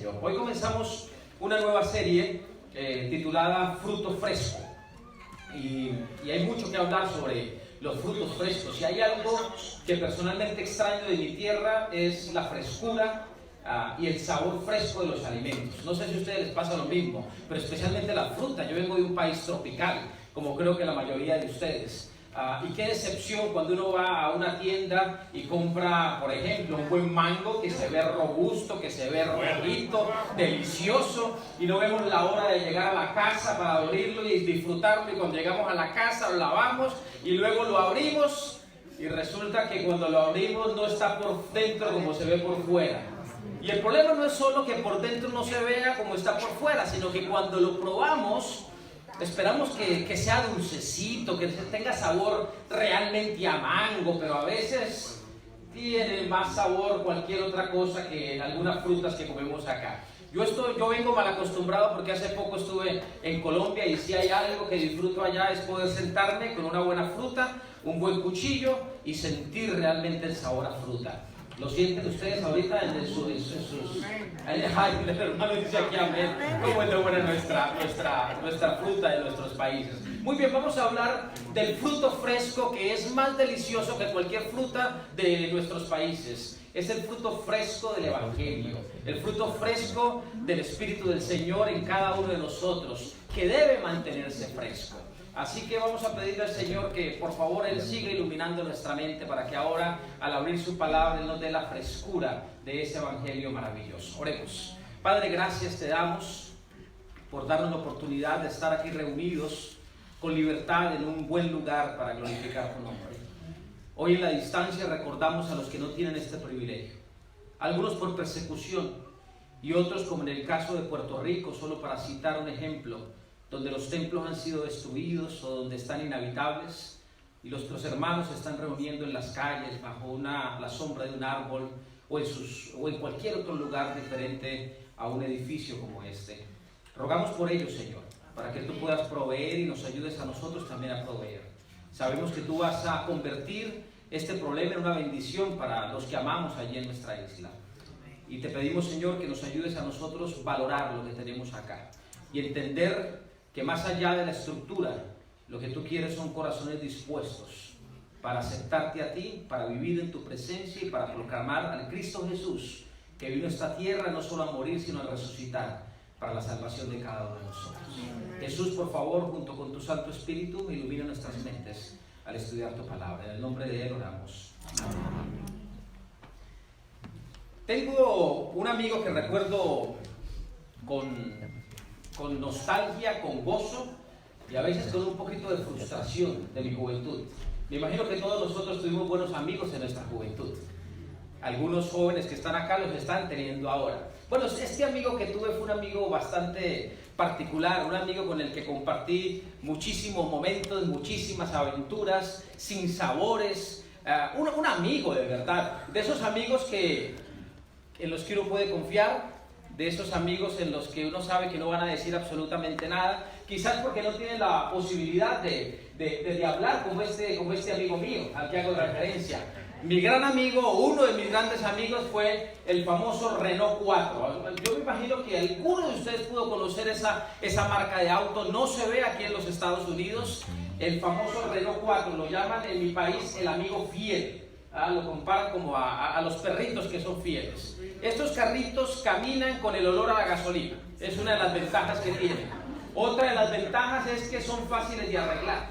Señor. Hoy comenzamos una nueva serie titulada Fruto Fresco. Y hay mucho que hablar sobre los frutos frescos. Y hay algo que personalmente extraño de mi tierra, es la frescura y el sabor fresco de los alimentos. No sé si a ustedes les pasa lo mismo, pero especialmente la fruta. Yo vengo de un país tropical, como creo que la mayoría de ustedes. Y qué decepción cuando uno va a una tienda y compra, por ejemplo, un buen mango que se ve robusto, que se ve rojito, delicioso, y no vemos la hora de llegar a la casa para abrirlo y disfrutarlo, y cuando llegamos a la casa lo lavamos y luego lo abrimos y resulta que cuando lo abrimos no está por dentro como se ve por fuera. Y el problema no es solo que por dentro no se vea como está por fuera, sino que cuando lo probamos esperamos que sea dulcecito, que tenga sabor realmente a mango, pero a veces tiene más sabor cualquier otra cosa que en algunas frutas que comemos acá. Yo vengo mal acostumbrado porque hace poco estuve en Colombia y si hay algo que disfruto allá es poder sentarme con una buena fruta, un buen cuchillo y sentir realmente el sabor a fruta. ¿Lo sienten ustedes ahorita en sus... Ay, el hermano dice aquí amén. Cómo es de buena nuestra fruta de nuestros países. Muy bien, vamos a hablar del fruto fresco que es más delicioso que cualquier fruta de nuestros países. Es el fruto fresco del Evangelio, el fruto fresco del Espíritu del Señor en cada uno de nosotros, que debe mantenerse fresco. Así que vamos a pedirle al Señor que por favor Él siga iluminando nuestra mente para que ahora al abrir su palabra Él nos dé la frescura de ese evangelio maravilloso. Oremos. Padre, gracias te damos por darnos la oportunidad de estar aquí reunidos con libertad en un buen lugar para glorificar tu nombre. Hoy en la distancia recordamos a los que no tienen este privilegio, algunos por persecución y otros, como en el caso de Puerto Rico, solo para citar un ejemplo, donde los templos han sido destruidos o donde están inhabitables y nuestros hermanos se están reuniendo en las calles bajo la sombra de un árbol o en cualquier otro lugar diferente a un edificio como este. Rogamos por ellos, Señor, para que tú puedas proveer y nos ayudes a nosotros también a proveer. Sabemos que tú vas a convertir este problema en una bendición para los que amamos allí en nuestra isla. Y te pedimos, Señor, que nos ayudes a nosotros valorar lo que tenemos acá y entender que más allá de la estructura, lo que tú quieres son corazones dispuestos para aceptarte a ti, para vivir en tu presencia y para proclamar al Cristo Jesús, que vino a esta tierra no solo a morir, sino a resucitar para la salvación de cada uno de nosotros. Jesús, por favor, junto con tu Santo Espíritu, ilumina nuestras mentes al estudiar tu palabra. En el nombre de Él oramos. Amén. Tengo un amigo que recuerdo con nostalgia, con gozo y a veces con un poquito de frustración de mi juventud. Me imagino que todos nosotros tuvimos buenos amigos en nuestra juventud. Algunos jóvenes que están acá los están teniendo ahora. Bueno, este amigo que tuve fue un amigo bastante particular, un amigo con el que compartí muchísimos momentos, muchísimas aventuras, sin sabores, un amigo de verdad, de esos amigos en los que uno puede confiar, de esos amigos en los que uno sabe que no van a decir absolutamente nada, quizás porque no tienen la posibilidad de hablar como este amigo mío, al que hago referencia. Mi gran amigo, uno de mis grandes amigos fue el famoso Renault 4. Yo me imagino que alguno de ustedes pudo conocer esa marca de auto, no se ve aquí en los Estados Unidos, el famoso Renault 4, lo llaman en mi país el amigo fiel. Lo comparan como a los perritos que son fieles. Estos carritos caminan con el olor a la gasolina, es una de las ventajas que tienen. Otra de las ventajas es que son fáciles de arreglar.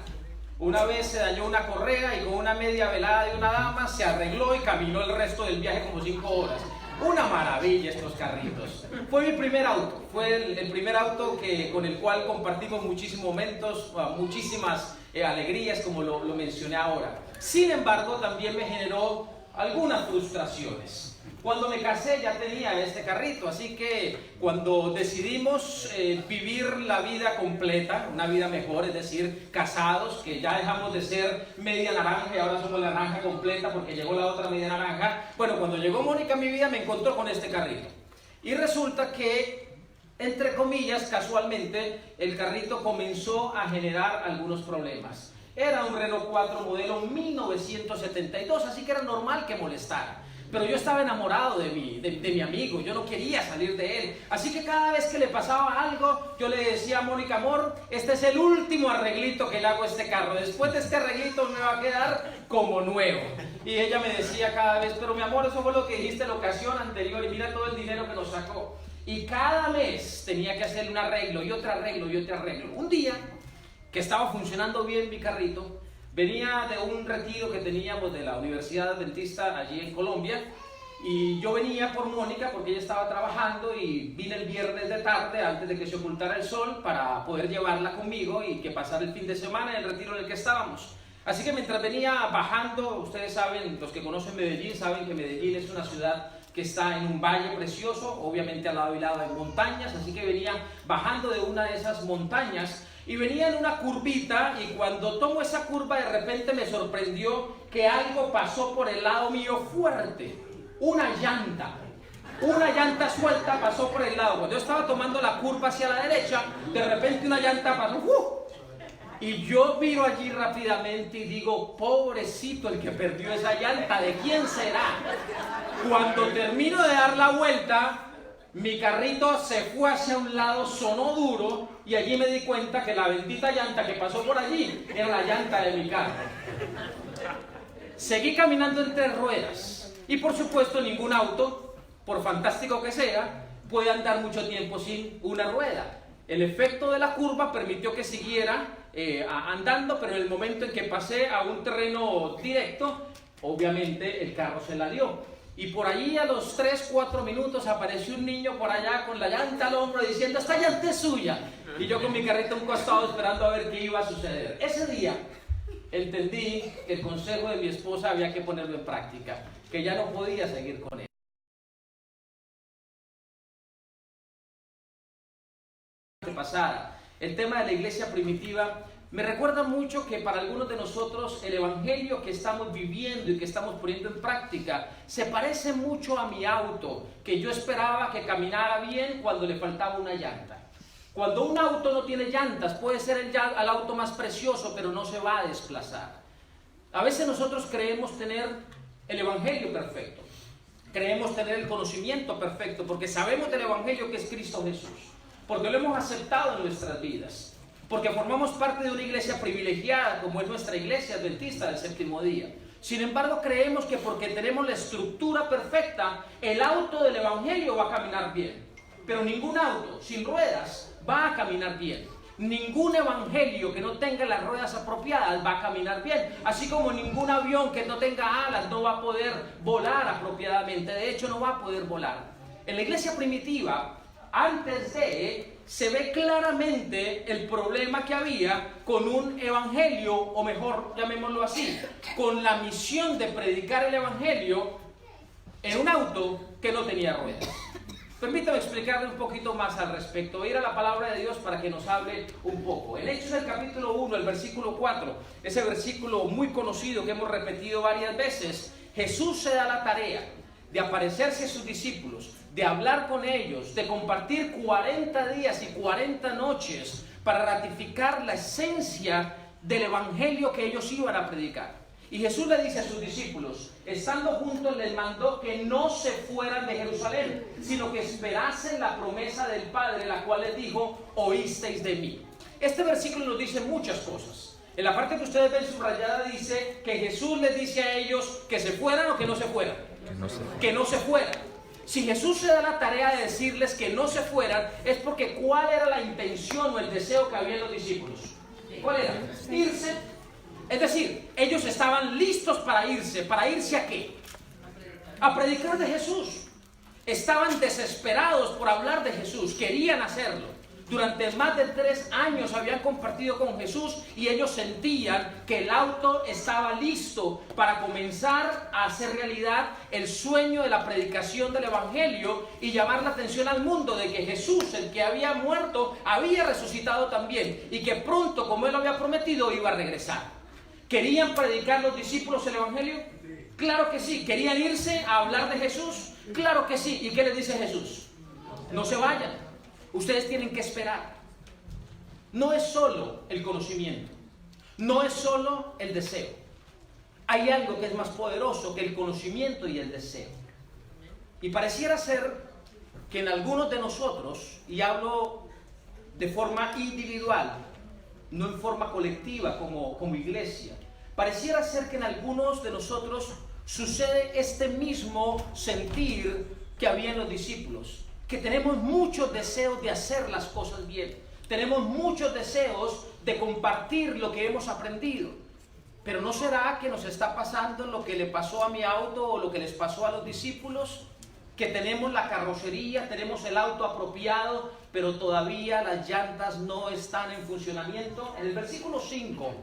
Una vez se dañó una correa y con una media velada de una dama se arregló y caminó el resto del viaje como 5 horas. Una maravilla estos carritos. Fue mi primer auto, fue el primer auto con el cual compartimos muchísimos momentos, muchísimas alegrías, como lo mencioné ahora. Sin embargo, también me generó algunas frustraciones. Cuando me casé ya tenía este carrito, así que cuando decidimos vivir la vida completa, una vida mejor, es decir, casados, que ya dejamos de ser media naranja y ahora somos la naranja completa porque llegó la otra media naranja. Bueno, cuando llegó Mónica a mi vida me encontró con este carrito. Y resulta que, entre comillas, casualmente, el carrito comenzó a generar algunos problemas. Era un Renault 4 modelo 1972, así que era normal que molestara. Pero yo estaba enamorado de mi amigo, yo no quería salir de él. Así que cada vez que le pasaba algo, yo le decía a Mónica, amor, este es el último arreglito que le hago a este carro. Después de este arreglito me va a quedar como nuevo. Y ella me decía cada vez, pero mi amor, eso fue lo que dijiste en la ocasión anterior y mira todo el dinero que nos sacó. Y cada mes tenía que hacerle un arreglo y otro arreglo y otro arreglo. Un día, que estaba funcionando bien mi carrito, venía de un retiro que teníamos de la Universidad Adventista allí en Colombia y yo venía por Mónica porque ella estaba trabajando y vine el viernes de tarde antes de que se ocultara el sol para poder llevarla conmigo y que pasara el fin de semana en el retiro en el que estábamos. Así que mientras venía bajando, ustedes saben, los que conocen Medellín saben que Medellín es una ciudad que está en un valle precioso, obviamente al lado y lado hay montañas, así que venía bajando de una de esas montañas y venía en una curvita y cuando tomo esa curva de repente me sorprendió que algo pasó por el lado mío fuerte, una llanta suelta pasó por el lado. Cuando yo estaba tomando la curva hacia la derecha, de repente una llanta pasó, y yo miro allí rápidamente y digo, pobrecito el que perdió esa llanta, ¿de quién será? Cuando termino de dar la vuelta, mi carrito se fue hacia un lado, sonó duro y allí me di cuenta que la bendita llanta que pasó por allí era la llanta de mi carro. Seguí caminando entre ruedas y por supuesto ningún auto, por fantástico que sea, puede andar mucho tiempo sin una rueda. El efecto de la curva permitió que siguiera andando, pero en el momento en que pasé a un terreno directo, obviamente el carro se la dio. Y por allí a los 3-4 minutos apareció un niño por allá con la llanta al hombro diciendo, esta llanta es suya. Y yo con mi carrito a un costado esperando a ver qué iba a suceder. Ese día entendí que el consejo de mi esposa había que ponerlo en práctica, que ya no podía seguir con él. Pasara. El tema de la iglesia primitiva me recuerda mucho que para algunos de nosotros el evangelio que estamos viviendo y que estamos poniendo en práctica se parece mucho a mi auto, que yo esperaba que caminara bien cuando le faltaba una llanta. Cuando un auto no tiene llantas, puede ser el auto más precioso, pero no se va a desplazar. A veces nosotros creemos tener el evangelio perfecto, creemos tener el conocimiento perfecto, porque sabemos del evangelio que es Cristo Jesús, porque lo hemos aceptado en nuestras vidas, porque formamos parte de una iglesia privilegiada como es nuestra iglesia adventista del séptimo día. Sin embargo, creemos que porque tenemos la estructura perfecta, el auto del evangelio va a caminar bien. Pero ningún auto sin ruedas va a caminar bien. Ningún evangelio que no tenga las ruedas apropiadas va a caminar bien. Así como ningún avión que no tenga alas no va a poder volar apropiadamente. De hecho, no va a poder volar. En la iglesia primitiva, antes de, se ve claramente el problema que había con un evangelio, o mejor llamémoslo así, con la misión de predicar el evangelio en un auto que no tenía ruedas. Permítame explicarle un poquito más al respecto. Voy a ir a la palabra de Dios para que nos hable un poco. En Hechos del capítulo 1, el versículo 4, ese versículo muy conocido que hemos repetido varias veces, Jesús se da la tarea de aparecerse a sus discípulos, de hablar con ellos, de compartir 40 días y 40 noches para ratificar la esencia del evangelio que ellos iban a predicar. Y Jesús le dice a sus discípulos, estando juntos les mandó que no se fueran de Jerusalén, sino que esperasen la promesa del Padre, la cual les dijo, oísteis de mí. Este versículo nos dice muchas cosas. En la parte que ustedes ven subrayada dice que Jesús les dice a ellos que se fueran o que no se fueran. Que no se fueran. Si Jesús se da la tarea de decirles que no se fueran, es porque ¿cuál era la intención o el deseo que había en los discípulos? ¿Cuál era? Irse. Es decir, ellos estaban listos para irse. ¿Para irse a qué? A predicar de Jesús. Estaban desesperados por hablar de Jesús. Querían hacerlo. Durante más de 3 años habían compartido con Jesús y ellos sentían que el auto estaba listo para comenzar a hacer realidad el sueño de la predicación del evangelio y llamar la atención al mundo de que Jesús, el que había muerto, había resucitado también y que pronto, como él lo había prometido, iba a regresar. ¿Querían predicar los discípulos el evangelio? Claro que sí. ¿Querían irse a hablar de Jesús? Claro que sí. ¿Y qué les dice Jesús? No se vayan. Ustedes tienen que esperar. No es solo el conocimiento, no es solo el deseo. Hay algo que es más poderoso que el conocimiento y el deseo. Y pareciera ser que en algunos de nosotros, y hablo de forma individual, no en forma colectiva como iglesia, pareciera ser que en algunos de nosotros sucede este mismo sentir que había en los discípulos, que tenemos muchos deseos de hacer las cosas bien, tenemos muchos deseos de compartir lo que hemos aprendido, pero ¿no será que nos está pasando lo que le pasó a mi auto o lo que les pasó a los discípulos? Que tenemos la carrocería, tenemos el auto apropiado, pero todavía las llantas no están en funcionamiento. En el versículo 5,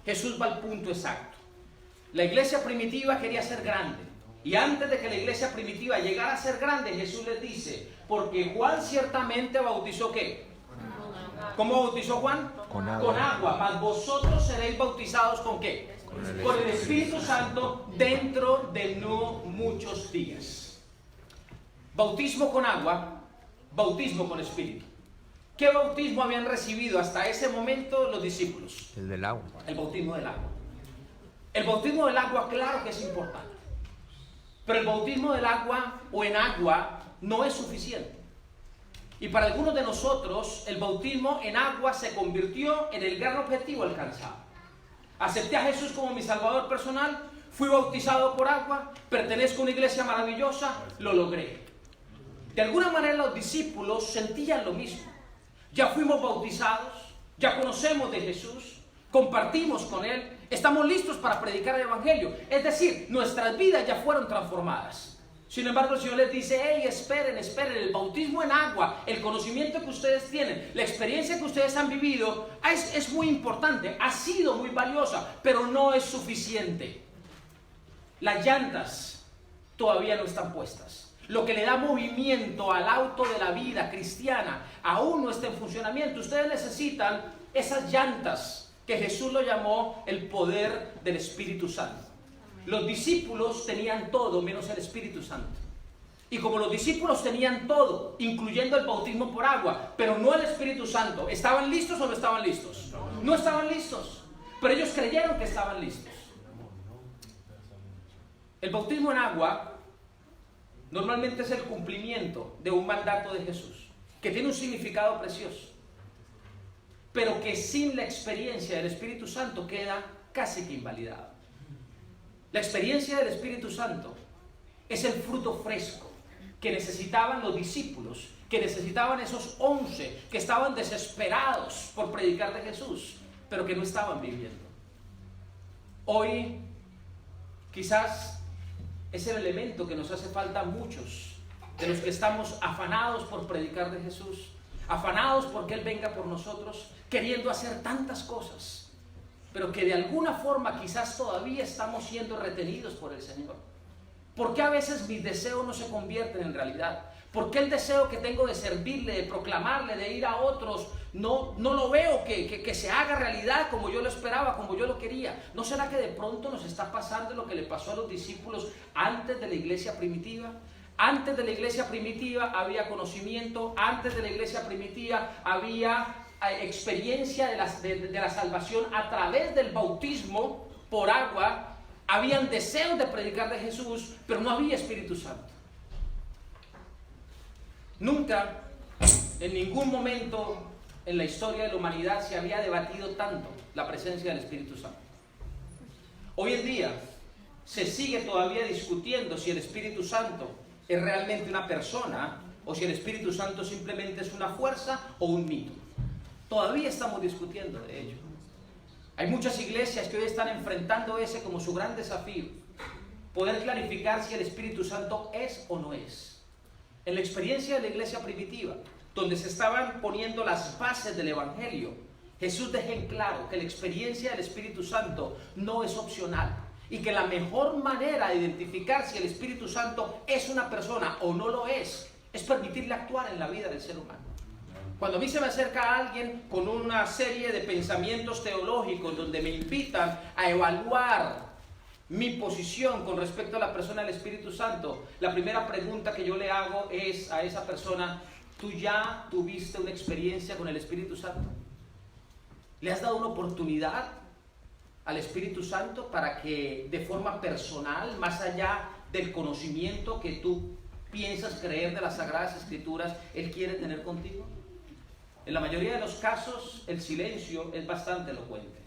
Jesús va al punto exacto. La iglesia primitiva quería ser grande, y antes de que la iglesia primitiva llegara a ser grande, Jesús les dice, porque Juan ciertamente bautizó ¿qué? ¿Cómo bautizó Juan? Con agua. Con agua, mas vosotros seréis bautizados ¿con qué? Con el Espíritu Santo dentro de no muchos días. Bautismo con agua, bautismo con Espíritu. ¿Qué bautismo habían recibido hasta ese momento los discípulos? El del agua. El bautismo del agua. El bautismo del agua, claro que es importante, pero el bautismo del agua o en agua no es suficiente. Y para algunos de nosotros, el bautismo en agua se convirtió en el gran objetivo alcanzado. Acepté a Jesús como mi Salvador personal, fui bautizado por agua, pertenezco a una iglesia maravillosa, lo logré. De alguna manera los discípulos sentían lo mismo. Ya fuimos bautizados, ya conocemos de Jesús, compartimos con Él, estamos listos para predicar el Evangelio. Es decir, nuestras vidas ya fueron transformadas. Sin embargo, el Señor les dice, hey, esperen, el bautismo en agua, el conocimiento que ustedes tienen, la experiencia que ustedes han vivido, es muy importante, ha sido muy valiosa, pero no es suficiente. Las llantas todavía no están puestas. Lo que le da movimiento al auto de la vida cristiana aún no está en funcionamiento. Ustedes necesitan esas llantas que Jesús lo llamó el poder del Espíritu Santo. Los discípulos tenían todo menos el Espíritu Santo. Y como los discípulos tenían todo, incluyendo el bautismo por agua, pero no el Espíritu Santo, ¿estaban listos o no estaban listos? No estaban listos, pero ellos creyeron que estaban listos. El bautismo en agua normalmente es el cumplimiento de un mandato de Jesús, que tiene un significado precioso, pero que sin la experiencia del Espíritu Santo queda casi que invalidado. La experiencia del Espíritu Santo es el fruto fresco que necesitaban los discípulos, que necesitaban esos 11 que estaban desesperados por predicar de Jesús, pero que no estaban viviendo. Hoy quizás es el elemento que nos hace falta a muchos de los que estamos afanados por predicar de Jesús, afanados porque Él venga por nosotros, queriendo hacer tantas cosas, pero que de alguna forma quizás todavía estamos siendo retenidos por el Señor. ¿Por qué a veces mis deseos no se convierten en realidad? ¿Por qué el deseo que tengo de servirle, de proclamarle, de ir a otros, no lo veo que se haga realidad como yo lo esperaba, como yo lo quería? ¿No será que de pronto nos está pasando lo que le pasó a los discípulos antes de la iglesia primitiva? Antes de la iglesia primitiva había conocimiento, antes de la iglesia primitiva había experiencia de la salvación a través del bautismo por agua, habían deseos de predicar de Jesús, pero no había Espíritu Santo. Nunca, en ningún momento en la historia de la humanidad se había debatido tanto la presencia del Espíritu Santo. Hoy en día se sigue todavía discutiendo si el Espíritu Santo es realmente una persona o si el Espíritu Santo simplemente es una fuerza o un mito. Todavía estamos discutiendo de ello. Hay muchas iglesias que hoy están enfrentando ese como su gran desafío, poder clarificar si el Espíritu Santo es o no es. En la experiencia de la iglesia primitiva, donde se estaban poniendo las bases del Evangelio, Jesús deja en claro que la experiencia del Espíritu Santo no es opcional y que la mejor manera de identificar si el Espíritu Santo es una persona o no lo es permitirle actuar en la vida del ser humano. Cuando a mí se me acerca alguien con una serie de pensamientos teológicos donde me invitan a evaluar mi posición con respecto a la persona del Espíritu Santo, la primera pregunta que yo le hago es a esa persona: ¿tú ya tuviste una experiencia con el Espíritu Santo? ¿Le has dado una oportunidad al Espíritu Santo para que de forma personal, más allá del conocimiento que tú piensas creer de las Sagradas Escrituras, Él quiere tener contigo? En la mayoría de los casos, el silencio es bastante elocuente.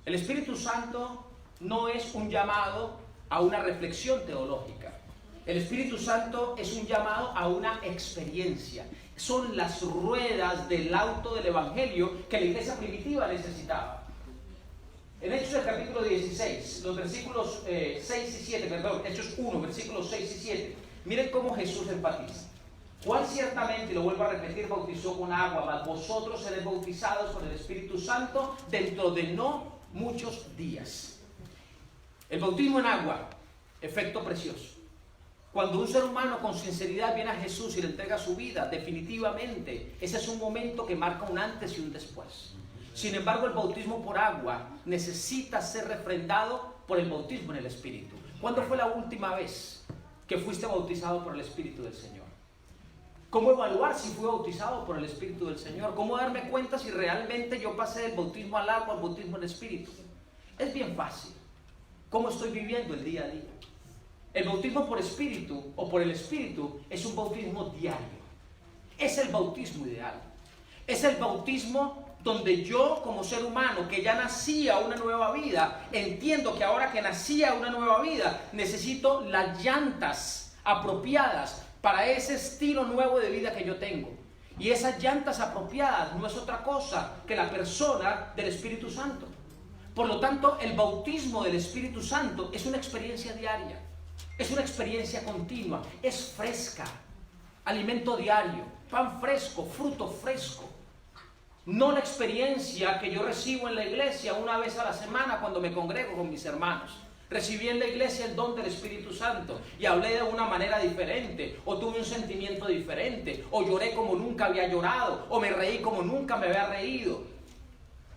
El Espíritu Santo no es un llamado a una reflexión teológica. El Espíritu Santo es un llamado a una experiencia. Son las ruedas del auto del Evangelio que la iglesia primitiva necesitaba. En Hechos del capítulo 16, los versículos 6 y 7, perdón, Hechos 1, versículos 6 y 7, miren cómo Jesús enfatiza. Juan ciertamente, y lo vuelvo a repetir, bautizó con agua, mas vosotros seréis bautizados con el Espíritu Santo dentro de no muchos días. El bautismo en agua, efecto precioso. Cuando un ser humano con sinceridad viene a Jesús y le entrega su vida, definitivamente ese es un momento que marca un antes y un después. Sin embargo, el bautismo por agua necesita ser refrendado por el bautismo en el Espíritu. ¿Cuándo fue la última vez que fuiste bautizado por el Espíritu del Señor? ¿Cómo evaluar si fui bautizado por el Espíritu del Señor? ¿Cómo darme cuenta si realmente yo pasé del bautismo al agua al bautismo en el Espíritu? Es bien fácil. ¿Cómo estoy viviendo el día a día? El bautismo por Espíritu o por el Espíritu es un bautismo diario. Es el bautismo ideal. Es el bautismo donde yo como ser humano que ya nacía una nueva vida, entiendo que ahora que nacía una nueva vida, necesito las llantas apropiadas para ese estilo nuevo de vida que yo tengo. Y esas llantas apropiadas no es otra cosa que la persona del Espíritu Santo. Por lo tanto, el bautismo del Espíritu Santo es una experiencia diaria, es una experiencia continua, es fresca, alimento diario, pan fresco, fruto fresco. No la experiencia que yo recibo en la iglesia una vez a la semana cuando me congrego con mis hermanos. Recibí en la iglesia el don del Espíritu Santo y hablé de una manera diferente, o tuve un sentimiento diferente, o lloré como nunca había llorado, o me reí como nunca me había reído.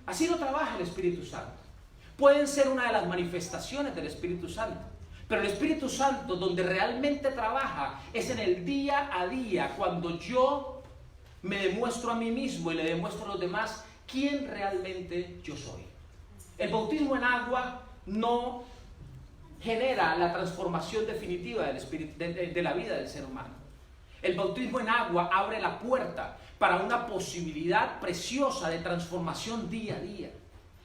Así no trabaja el Espíritu Santo. Pueden ser una de las manifestaciones del Espíritu Santo, pero el Espíritu Santo donde realmente trabaja es en el día a día, cuando yo me demuestro a mí mismo y le demuestro a los demás quién realmente yo soy. El bautismo en agua no genera la transformación definitiva del espíritu, de la vida del ser humano. El bautismo en agua abre la puerta para una posibilidad preciosa de transformación día a día.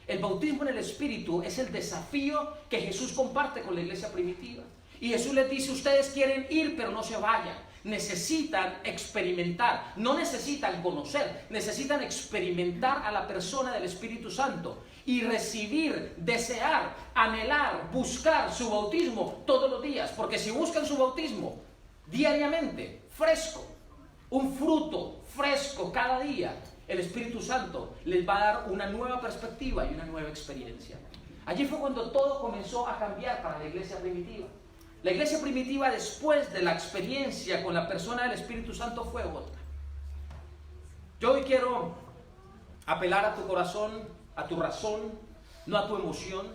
El bautismo en el Espíritu es el desafío que Jesús comparte con la iglesia primitiva. Y Jesús les dice, ustedes quieren ir pero no se vayan. Necesitan experimentar, no necesitan conocer, necesitan experimentar a la persona del Espíritu Santo y recibir, desear, anhelar, buscar su bautismo todos los días. Porque si buscan su bautismo diariamente, fresco, un fruto fresco cada día, el Espíritu Santo les va a dar una nueva perspectiva y una nueva experiencia. Allí fue cuando todo comenzó a cambiar para la iglesia primitiva. La iglesia primitiva, después de la experiencia con la persona del Espíritu Santo, fue otra. Yo hoy quiero apelar a tu corazón, a tu razón, no a tu emoción.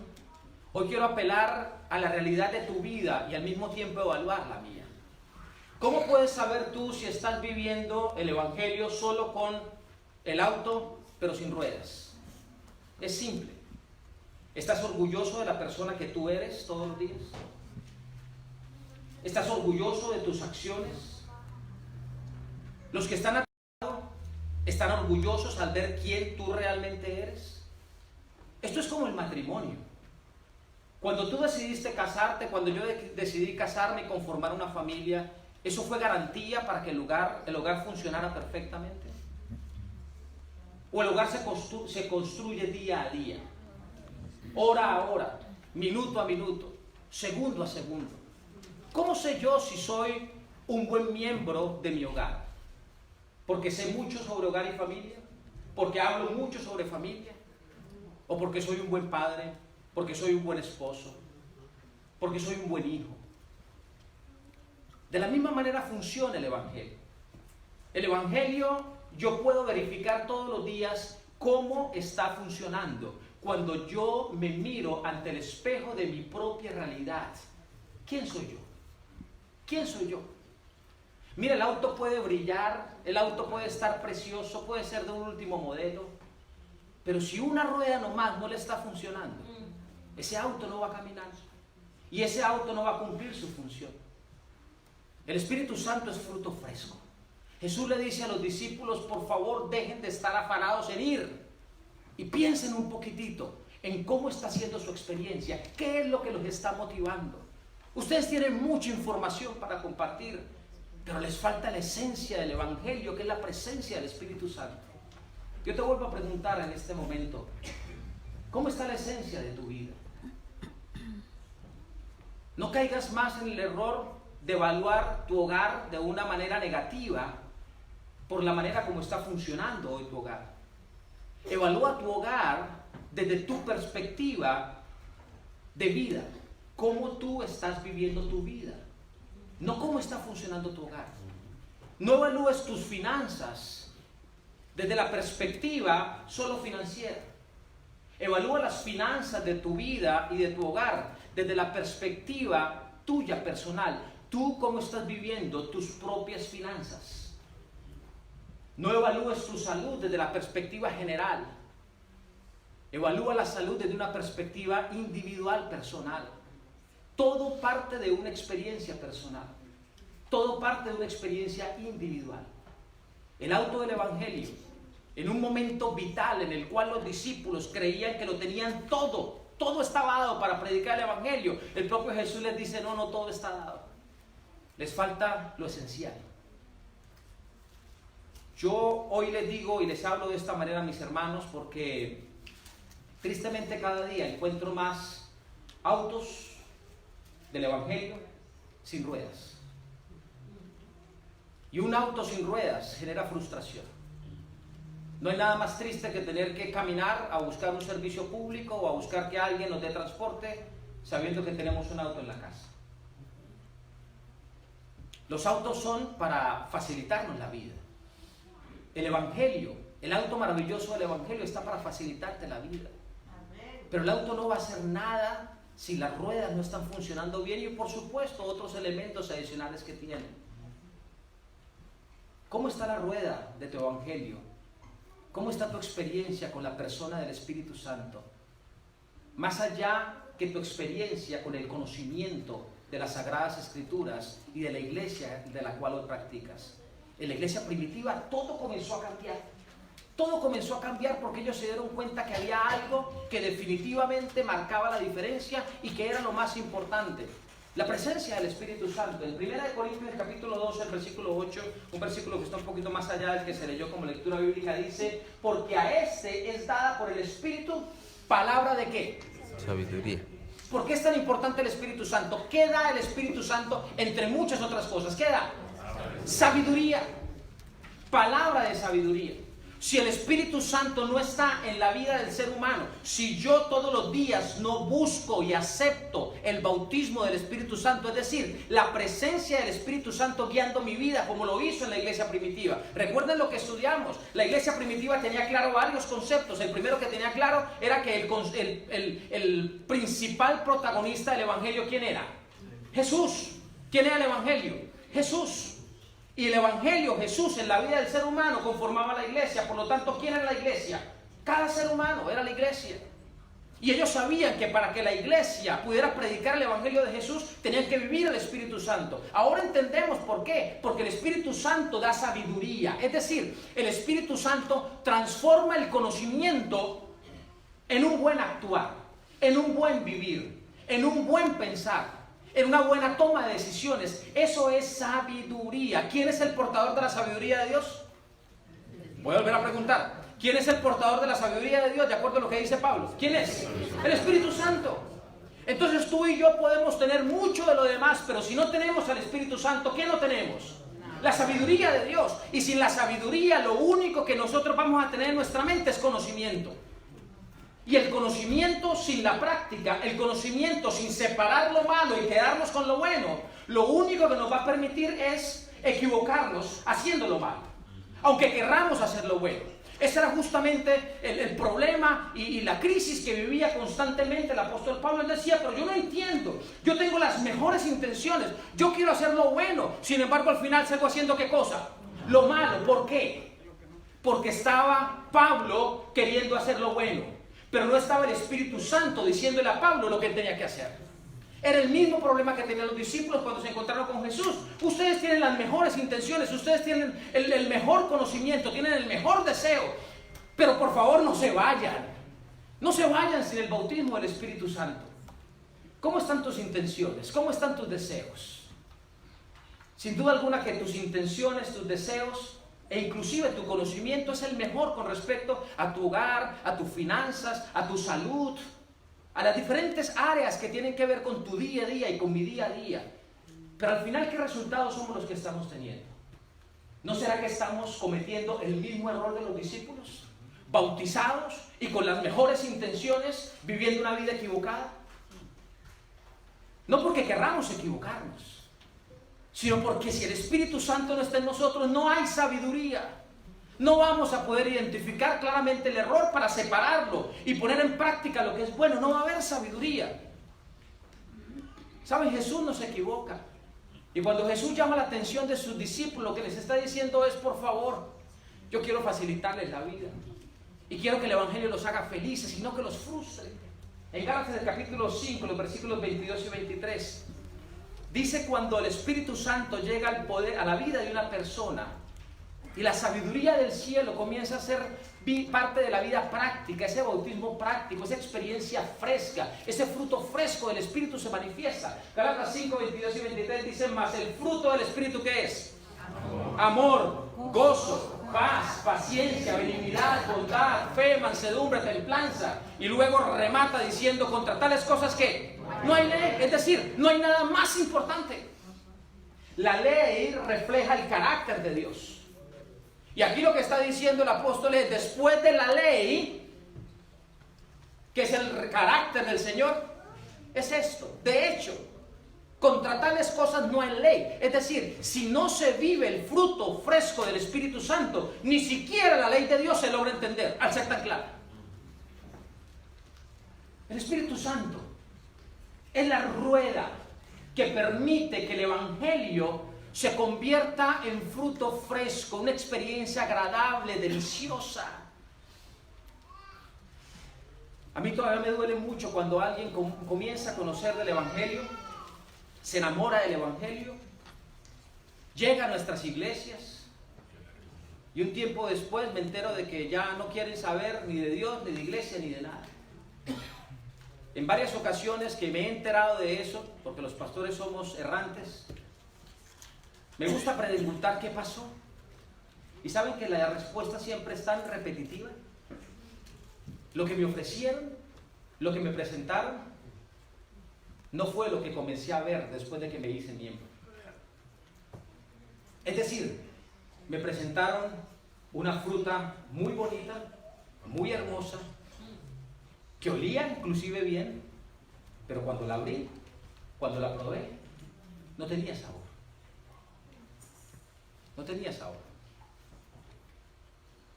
Hoy quiero apelar a la realidad de tu vida y al mismo tiempo evaluar la mía. ¿Cómo puedes saber tú si estás viviendo el Evangelio solo con el auto, pero sin ruedas? Es simple. ¿Estás orgulloso de la persona que tú eres todos los días? ¿Estás orgulloso de tus acciones? Los que están a tu lado están orgullosos al ver quién tú realmente eres. Esto es como el matrimonio. Cuando tú decidiste casarte, cuando yo decidí casarme y conformar una familia, ¿eso fue garantía para que el hogar funcionara perfectamente? ¿O el hogar se construye día a día, hora a hora, minuto a minuto, segundo a segundo? ¿Cómo sé yo si soy un buen miembro de mi hogar? ¿Porque sé mucho sobre hogar y familia? ¿Porque hablo mucho sobre familia? ¿O porque soy un buen padre? ¿Porque soy un buen esposo? ¿Porque soy un buen hijo? De la misma manera funciona el Evangelio. El Evangelio yo puedo verificar todos los días cómo está funcionando cuando yo me miro ante el espejo de mi propia realidad. ¿Quién soy yo? ¿Quién soy yo? Mira, el auto puede brillar, el auto puede estar precioso, puede ser de un último modelo, pero si una rueda nomás no le está funcionando, ese auto no va a caminar y ese auto no va a cumplir su función. El Espíritu Santo es fruto fresco. Jesús le dice a los discípulos, por favor, dejen de estar afanados en ir y piensen un poquitito en cómo está siendo su experiencia, qué es lo que los está motivando. Ustedes tienen mucha información para compartir, pero les falta la esencia del Evangelio, que es la presencia del Espíritu Santo. Yo te vuelvo a preguntar en este momento, ¿cómo está la esencia de tu vida? No caigas más en el error de evaluar tu hogar de una manera negativa por la manera como está funcionando hoy tu hogar. Evalúa tu hogar desde tu perspectiva de vida, cómo tú estás viviendo tu vida, no cómo está funcionando tu hogar. No evalúes tus finanzas desde la perspectiva solo financiera. Evalúa las finanzas de tu vida y de tu hogar desde la perspectiva tuya personal. Tú cómo estás viviendo tus propias finanzas. No evalúes tu salud desde la perspectiva general. Evalúa la salud desde una perspectiva individual, personal. Todo parte de una experiencia personal. Todo parte de una experiencia individual. El auto del Evangelio, en un momento vital en el cual los discípulos creían que lo tenían todo. Todo estaba dado para predicar el Evangelio. El propio Jesús les dice, no, todo está dado. Les falta lo esencial. Yo hoy les digo y les hablo de esta manera a mis hermanos porque tristemente cada día encuentro más autos del Evangelio sin ruedas. Y un auto sin ruedas genera frustración. No hay nada más triste que tener que caminar a buscar un servicio público o a buscar que alguien nos dé transporte sabiendo que tenemos un auto en la casa. Los autos son para facilitarnos la vida. El Evangelio, el auto maravilloso del Evangelio está para facilitarte la vida. Pero el auto no va a hacer nada si las ruedas no están funcionando bien y por supuesto otros elementos adicionales que tienen. ¿Cómo está la rueda de tu Evangelio? ¿Cómo está tu experiencia con la persona del Espíritu Santo? Más allá que tu experiencia con el conocimiento de las Sagradas Escrituras y de la iglesia de la cual hoy practicas. En la iglesia primitiva todo comenzó a cambiar. Todo comenzó a cambiar porque ellos se dieron cuenta que había algo que definitivamente marcaba la diferencia y que era lo más importante. La presencia del Espíritu Santo. En 1 Corintios capítulo 12, el versículo 8, un versículo que está un poquito más allá del que se leyó como lectura bíblica, dice, porque a este es dada por el Espíritu palabra de ¿qué? Sabiduría. ¿Por qué es tan importante el Espíritu Santo? ¿Qué da el Espíritu Santo entre muchas otras cosas? ¿Qué da? Sabiduría. Palabra de sabiduría. Si el Espíritu Santo no está en la vida del ser humano, si yo todos los días no busco y acepto el bautismo del Espíritu Santo, es decir, la presencia del Espíritu Santo guiando mi vida como lo hizo en la iglesia primitiva. Recuerden lo que estudiamos. La iglesia primitiva tenía claro varios conceptos. El primero que tenía claro era que el principal protagonista del Evangelio, ¿quién era? Jesús. ¿Quién era el Evangelio? Jesús. Y el Evangelio, Jesús, en la vida del ser humano conformaba la iglesia. Por lo tanto, ¿quién era la iglesia? Cada ser humano era la iglesia. Y ellos sabían que para que la iglesia pudiera predicar el Evangelio de Jesús, tenían que vivir el Espíritu Santo. Ahora entendemos por qué. Porque el Espíritu Santo da sabiduría. Es decir, el Espíritu Santo transforma el conocimiento en un buen actuar, en un buen vivir, en un buen pensar, en una buena toma de decisiones. Eso es sabiduría. ¿Quién es el portador de la sabiduría de Dios? Voy a volver a preguntar. ¿Quién es el portador de la sabiduría de Dios? De acuerdo a lo que dice Pablo. ¿Quién es? El Espíritu Santo. Entonces tú y yo podemos tener mucho de lo demás, pero si no tenemos al Espíritu Santo, ¿qué no tenemos? La sabiduría de Dios. Y sin la sabiduría, lo único que nosotros vamos a tener en nuestra mente es conocimiento. Y el conocimiento sin la práctica, el conocimiento sin separar lo malo y quedarnos con lo bueno, lo único que nos va a permitir es equivocarnos haciendo lo malo, aunque querramos hacer lo bueno. Ese era justamente el problema y la crisis que vivía constantemente el apóstol Pablo. Él decía, pero yo no entiendo, yo tengo las mejores intenciones, yo quiero hacer lo bueno, sin embargo al final salgo haciendo ¿qué cosa? Lo malo. ¿Por qué? Porque estaba Pablo queriendo hacer lo bueno, pero no estaba el Espíritu Santo diciéndole a Pablo lo que él tenía que hacer. Era el mismo problema que tenían los discípulos cuando se encontraron con Jesús. Ustedes tienen las mejores intenciones, ustedes tienen el mejor conocimiento, tienen el mejor deseo, pero por favor no se vayan. No se vayan sin el bautismo del Espíritu Santo. ¿Cómo están tus intenciones? ¿Cómo están tus deseos? Sin duda alguna que tus intenciones, tus deseos e inclusive tu conocimiento es el mejor con respecto a tu hogar, a tus finanzas, a tu salud, a las diferentes áreas que tienen que ver con tu día a día y con mi día a día. Pero al final, ¿qué resultados somos los que estamos teniendo? ¿No será que estamos cometiendo el mismo error de los discípulos? Bautizados y con las mejores intenciones, viviendo una vida equivocada. No porque querramos equivocarnos, sino porque si el Espíritu Santo no está en nosotros, no hay sabiduría. No vamos a poder identificar claramente el error para separarlo y poner en práctica lo que es bueno. No va a haber sabiduría. ¿Saben? Jesús no se equivoca. Y cuando Jesús llama la atención de sus discípulos, lo que les está diciendo es: por favor, yo quiero facilitarles la vida. Y quiero que el Evangelio los haga felices y no que los frustre. En Gálatas del capítulo 5, los versículos 22 y 23, dice: cuando el Espíritu Santo llega al poder, a la vida de una persona, y la sabiduría del cielo comienza a ser parte de la vida práctica, ese bautismo práctico, esa experiencia fresca, ese fruto fresco del Espíritu se manifiesta. Gálatas 5, 22 y 23 dicen: mas el fruto del Espíritu, ¿qué es? Amor, gozo, paz, paciencia, benignidad, bondad, fe, mansedumbre, templanza. Y luego remata diciendo: contra tales cosas que no hay ley. Es decir, no hay nada más importante. La ley refleja el carácter de Dios. Y aquí lo que está diciendo el apóstol es: después de la ley, que es el carácter del Señor, es esto. De hecho, contra tales cosas no hay ley. Es decir, si no se vive el fruto fresco del Espíritu Santo, ni siquiera la ley de Dios se logra entender, al ser tan clara. El Espíritu Santo es la rueda que permite que el Evangelio se convierta en fruto fresco, una experiencia agradable, deliciosa. A mí todavía me duele mucho cuando alguien comienza a conocer del Evangelio, se enamora del Evangelio, llega a nuestras iglesias y un tiempo después me entero de que ya no quieren saber ni de Dios, ni de iglesia, ni de nada. En varias ocasiones que me he enterado de eso, porque los pastores somos errantes, me gusta preguntar qué pasó. Y saben que la respuesta siempre es tan repetitiva. Lo que me ofrecieron, lo que me presentaron, no fue lo que comencé a ver después de que me hice miembro. Es decir, me presentaron una fruta muy bonita, muy hermosa, que olía inclusive bien, pero cuando la abrí, cuando la probé, no tenía sabor. No tenía sabor.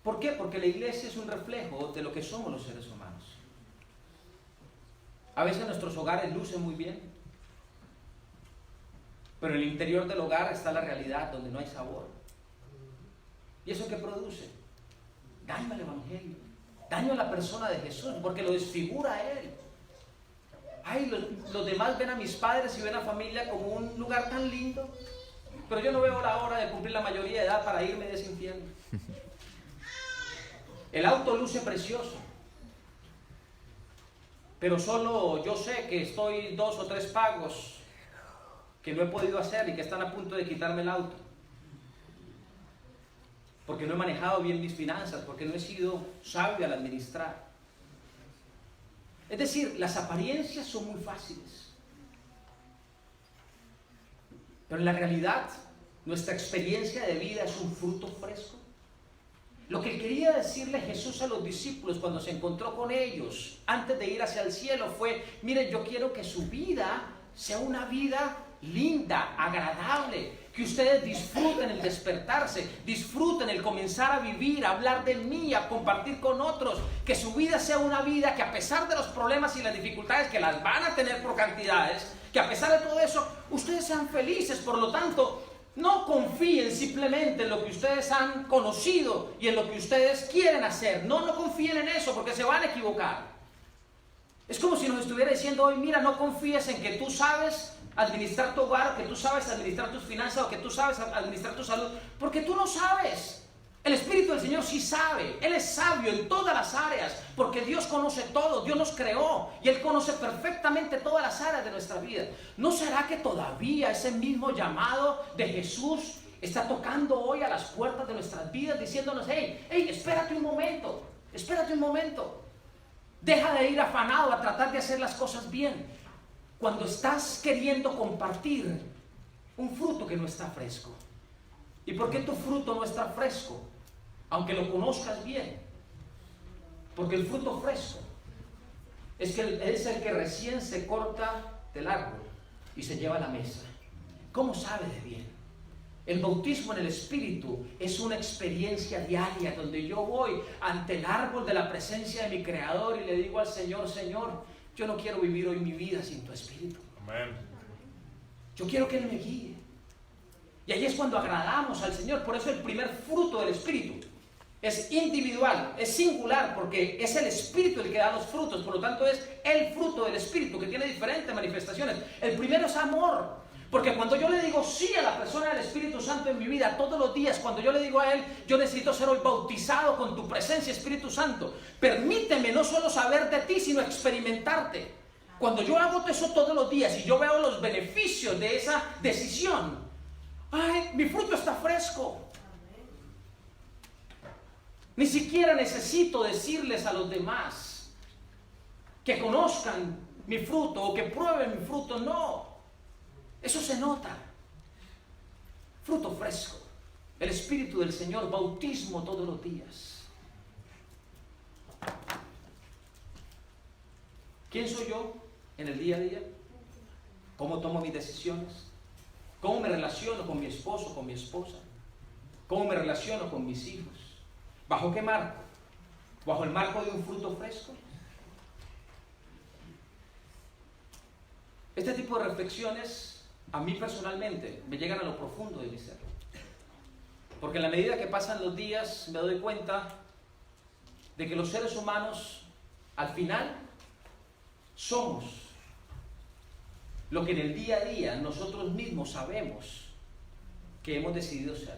¿Por qué? Porque la iglesia es un reflejo de lo que somos los seres humanos. A veces nuestros hogares lucen muy bien, pero en el interior del hogar está la realidad donde no hay sabor. ¿Y eso qué produce? Daño al Evangelio, daño a la persona de Jesús, porque lo desfigura a Él. Ay, los demás ven a mis padres y ven a familia como un lugar tan lindo, pero yo no veo la hora de cumplir la mayoría de edad para irme de ese infierno. El auto luce precioso, pero solo yo sé que estoy 2 o 3 pagos que no he podido hacer y que están a punto de quitarme el auto. Porque no he manejado bien mis finanzas, porque no he sido sabio al administrar. Es decir, las apariencias son muy fáciles. Pero en la realidad, nuestra experiencia de vida es un fruto fresco. Lo que quería decirle Jesús a los discípulos cuando se encontró con ellos antes de ir hacia el cielo fue: miren, yo quiero que su vida sea una vida linda, agradable, que ustedes disfruten el despertarse, disfruten el comenzar a vivir, a hablar de mí, a compartir con otros, que su vida sea una vida que, a pesar de los problemas y las dificultades que las van a tener por cantidades, que a pesar de todo eso, ustedes sean felices. Por lo tanto, no confíen simplemente en lo que ustedes han conocido y en lo que ustedes quieren hacer. No confíen en eso, porque se van a equivocar. Es como si nos estuviera diciendo hoy, mira, no confíes en que tú sabes administrar tu hogar, o que tú sabes administrar tus finanzas, o que tú sabes administrar tu salud, porque tú no sabes. El Espíritu del Señor sí sabe. Él es sabio en todas las áreas, porque Dios conoce todo. Dios nos creó y Él conoce perfectamente todas las áreas de nuestra vida. ¿No será que todavía ese mismo llamado de Jesús está tocando hoy a las puertas de nuestras vidas, diciéndonos, hey, espérate un momento, espérate un momento. Deja de ir afanado a tratar de hacer las cosas bien, cuando estás queriendo compartir un fruto que no está fresco? ¿Y por qué tu fruto no está fresco? Aunque lo conozcas bien. Porque el fruto fresco es el que recién se corta del árbol y se lleva a la mesa. ¿Cómo sabe de bien? El bautismo en el Espíritu es una experiencia diaria donde yo voy ante el árbol de la presencia de mi Creador y le digo al Señor, Señor, yo no quiero vivir hoy mi vida sin tu Espíritu. Amén. Yo quiero que Él me guíe. Y ahí es cuando agradamos al Señor. Por eso el primer fruto del Espíritu es individual, es singular, porque es el Espíritu el que da los frutos. Por lo tanto es el fruto del Espíritu, que tiene diferentes manifestaciones. El primero es amor. Porque cuando yo le digo sí a la persona del Espíritu Santo en mi vida todos los días, cuando yo le digo a Él, yo necesito ser hoy bautizado con tu presencia, Espíritu Santo, permíteme no solo saber de ti, sino experimentarte. Cuando yo hago eso todos los días y yo veo los beneficios de esa decisión, ay, mi fruto está fresco. Ni siquiera necesito decirles a los demás que conozcan mi fruto o que prueben mi fruto, no. Eso se nota. Fruto fresco. El Espíritu del Señor, bautismo todos los días. ¿Quién soy yo en el día a día? ¿Cómo tomo mis decisiones? ¿Cómo me relaciono con mi esposo, con mi esposa? ¿Cómo me relaciono con mis hijos? ¿Bajo qué marco? ¿Bajo el marco de un fruto fresco? Este tipo de reflexiones a mí personalmente me llegan a lo profundo de mi ser. Porque en la medida que pasan los días me doy cuenta de que los seres humanos al final somos lo que en el día a día nosotros mismos sabemos que hemos decidido ser.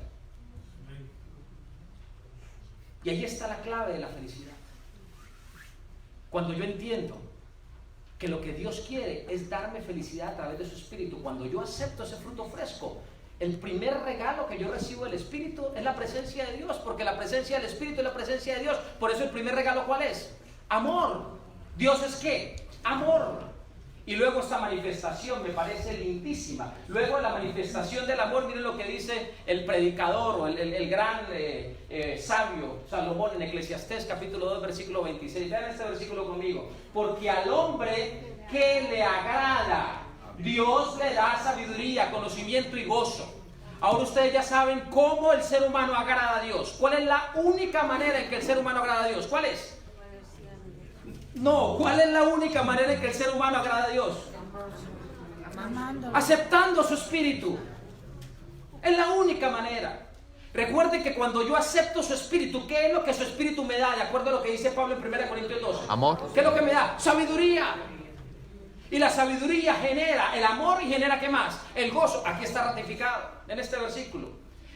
Y ahí está la clave de la felicidad. Cuando yo entiendo que lo que Dios quiere es darme felicidad a través de su Espíritu, cuando yo acepto ese fruto fresco, el primer regalo que yo recibo del Espíritu es la presencia de Dios, porque la presencia del Espíritu es la presencia de Dios. Por eso el primer regalo, ¿cuál es? Amor. ¿Dios es qué? Amor. Y luego esta manifestación me parece lindísima. Luego la manifestación del amor, miren lo que dice el predicador o el gran sabio Salomón en Eclesiastés capítulo 2 versículo 26. Vean este versículo conmigo. Porque al hombre que le agrada, Dios le da sabiduría, conocimiento y gozo. Ahora ustedes ya saben cómo el ser humano agrada a Dios. ¿Cuál es la única manera en que el ser humano agrada a Dios? ¿Cuál es? No, ¿cuál es la única manera en que el ser humano agrada a Dios? Aceptando su Espíritu. Es la única manera. Recuerden que cuando yo acepto su Espíritu, ¿qué es lo que su Espíritu me da? De acuerdo a lo que dice Pablo en 1 Corintios 12. Amor. ¿Qué es lo que me da? Sabiduría. Y la sabiduría genera el amor y genera ¿qué más? El gozo. Aquí está ratificado en este versículo.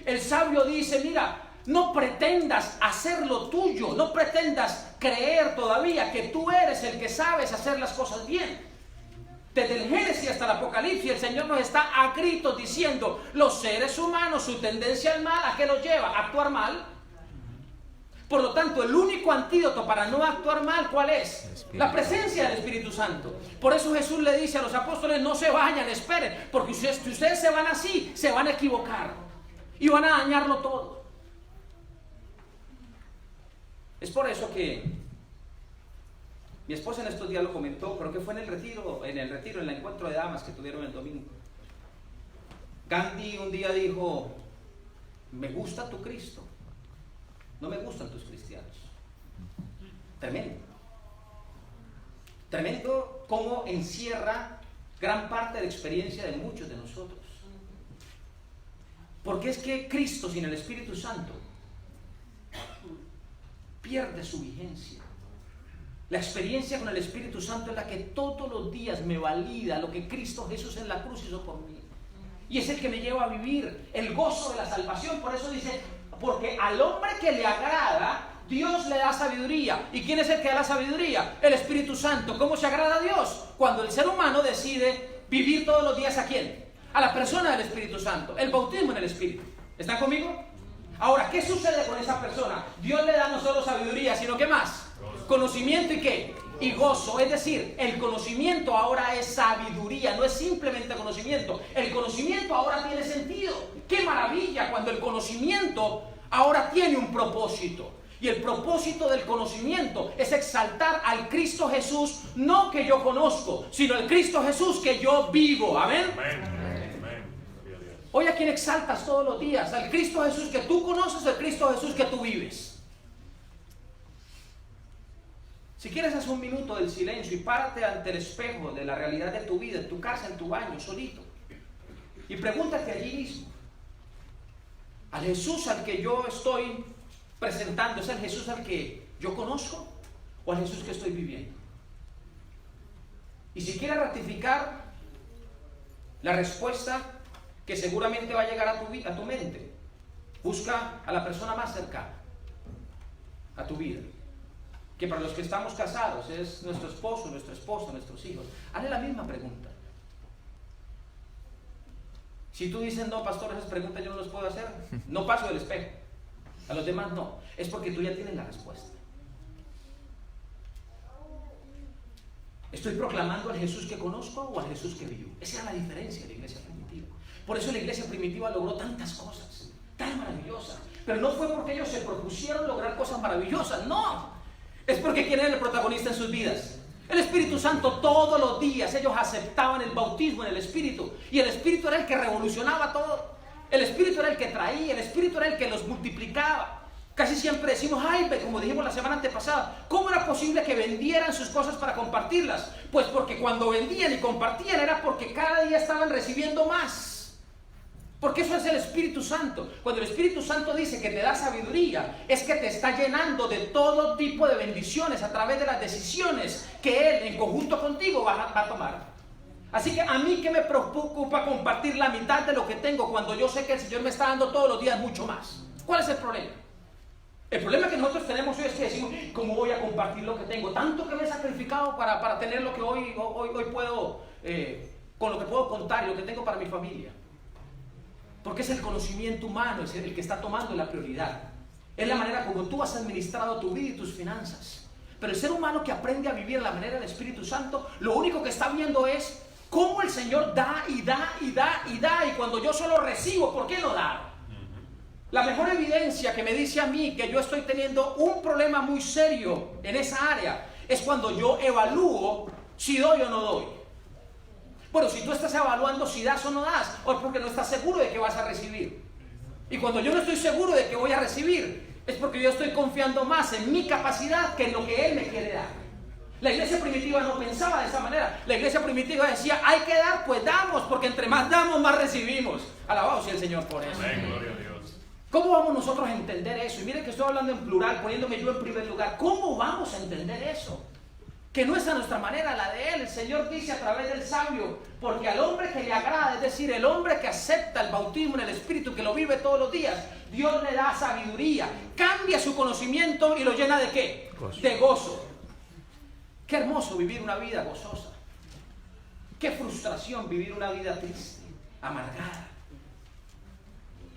El sabio dice, mira, no pretendas hacer lo tuyo, no pretendas creer todavía que tú eres el que sabes hacer las cosas bien. Desde el Génesis hasta el Apocalipsis, el Señor nos está a gritos diciendo, los seres humanos, su tendencia al mal, ¿a qué los lleva? ¿A actuar mal? Por lo tanto, el único antídoto para no actuar mal, ¿cuál es? La presencia del Espíritu Santo. Por eso Jesús le dice a los apóstoles, no se vayan, esperen, porque si ustedes se van así, se van a equivocar y van a dañarlo todo. Es por eso que mi esposa en estos días lo comentó, creo que fue en el retiro, en el encuentro de damas que tuvieron el domingo. Gandhi un día dijo, me gusta tu Cristo, no me gustan tus cristianos. Tremendo. Tremendo cómo encierra gran parte de la experiencia de muchos de nosotros. Porque es que Cristo sin el Espíritu Santo pierde su vigencia. La experiencia con el Espíritu Santo es la que todos los días me valida lo que Cristo Jesús en la cruz hizo por mí. Y es el que me lleva a vivir el gozo de la salvación. Por eso dice, porque al hombre que le agrada, Dios le da sabiduría. ¿Y quién es el que da la sabiduría? El Espíritu Santo. ¿Cómo se agrada a Dios? Cuando el ser humano decide vivir todos los días ¿a quién? A la persona del Espíritu Santo. El bautismo en el Espíritu. ¿Están conmigo? Ahora, ¿qué sucede con esa persona? Dios le da no solo sabiduría, sino ¿qué más? Conocimiento y ¿qué? Y gozo. Es decir, el conocimiento ahora es sabiduría, no es simplemente conocimiento. El conocimiento ahora tiene sentido. ¡Qué maravilla cuando el conocimiento ahora tiene un propósito! Y el propósito del conocimiento es exaltar al Cristo Jesús, no que yo conozco, sino el Cristo Jesús que yo vivo. ¿Amén? Hoy a quien exaltas todos los días, al Cristo Jesús que tú conoces, al Cristo Jesús que tú vives. Si quieres, haz un minuto del silencio y párate ante el espejo de la realidad de tu vida, en tu casa, en tu baño, solito. Y pregúntate allí mismo, ¿al Jesús al que yo estoy presentando es el Jesús al que yo conozco o al Jesús que estoy viviendo? Y si quieres ratificar la respuesta que seguramente va a llegar a tu mente, busca a la persona más cercana a tu vida, que para los que estamos casados es nuestro esposo, nuestra esposa, nuestros hijos. Hazle la misma pregunta. Si tú dices, no, pastor, esas preguntas yo no las puedo hacer, no paso del espejo. A los demás no. Es porque tú ya tienes la respuesta. ¿Estoy proclamando al Jesús que conozco o al Jesús que vivo? Esa es la diferencia de la iglesia primitiva. Por eso la iglesia primitiva logró tantas cosas, tan maravillosas. Pero no fue porque ellos se propusieron lograr cosas maravillosas, no. Es porque ¿quién era el protagonista en sus vidas? El Espíritu Santo. Todos los días ellos aceptaban el bautismo en el Espíritu. Y el Espíritu era el que revolucionaba todo. El Espíritu era el que traía, el Espíritu era el que los multiplicaba. Casi siempre decimos, ay, como dijimos la semana antepasada, ¿cómo era posible que vendieran sus cosas para compartirlas? Pues porque cuando vendían y compartían era porque cada día estaban recibiendo más. Porque eso es el Espíritu Santo. Cuando el Espíritu Santo dice que te da sabiduría, es que te está llenando de todo tipo de bendiciones a través de las decisiones que Él en conjunto contigo va a tomar. Así que a mí que me preocupa compartir la mitad de lo que tengo cuando yo sé que el Señor me está dando todos los días mucho más. ¿Cuál es el problema? El problema que nosotros tenemos hoy es que decimos, ¿cómo voy a compartir lo que tengo? Tanto que me he sacrificado para tener lo que hoy puedo, con lo que puedo contar y lo que tengo para mi familia. Porque es el conocimiento humano, es el que está tomando la prioridad. Es la manera como tú has administrado tu vida y tus finanzas. Pero el ser humano que aprende a vivir a la manera del Espíritu Santo, lo único que está viendo es cómo el Señor da y da y da y da. Y cuando yo solo recibo, ¿por qué no dar? La mejor evidencia que me dice a mí que yo estoy teniendo un problema muy serio en esa área es cuando yo evalúo si doy o no doy. Bueno, si tú estás evaluando si das o no das, o es porque no estás seguro de que vas a recibir. Y cuando yo no estoy seguro de que voy a recibir, es porque yo estoy confiando más en mi capacidad que en lo que Él me quiere dar. La iglesia primitiva no pensaba de esa manera. La iglesia primitiva decía, hay que dar, pues damos, porque entre más damos, más recibimos. Alabado sea el Señor por eso. Amén, gloria a Dios. ¿Cómo vamos nosotros a entender eso? Y miren que estoy hablando en plural, poniéndome yo en primer lugar. ¿Cómo vamos a entender eso? Que no es a nuestra manera, la de Él. El Señor dice a través del sabio, porque al hombre que le agrada, es decir, el hombre que acepta el bautismo en el Espíritu, que lo vive todos los días, Dios le da sabiduría, cambia su conocimiento y lo llena ¿de qué? Gozo. De gozo. Qué hermoso vivir una vida gozosa. Qué frustración vivir una vida triste, amargada.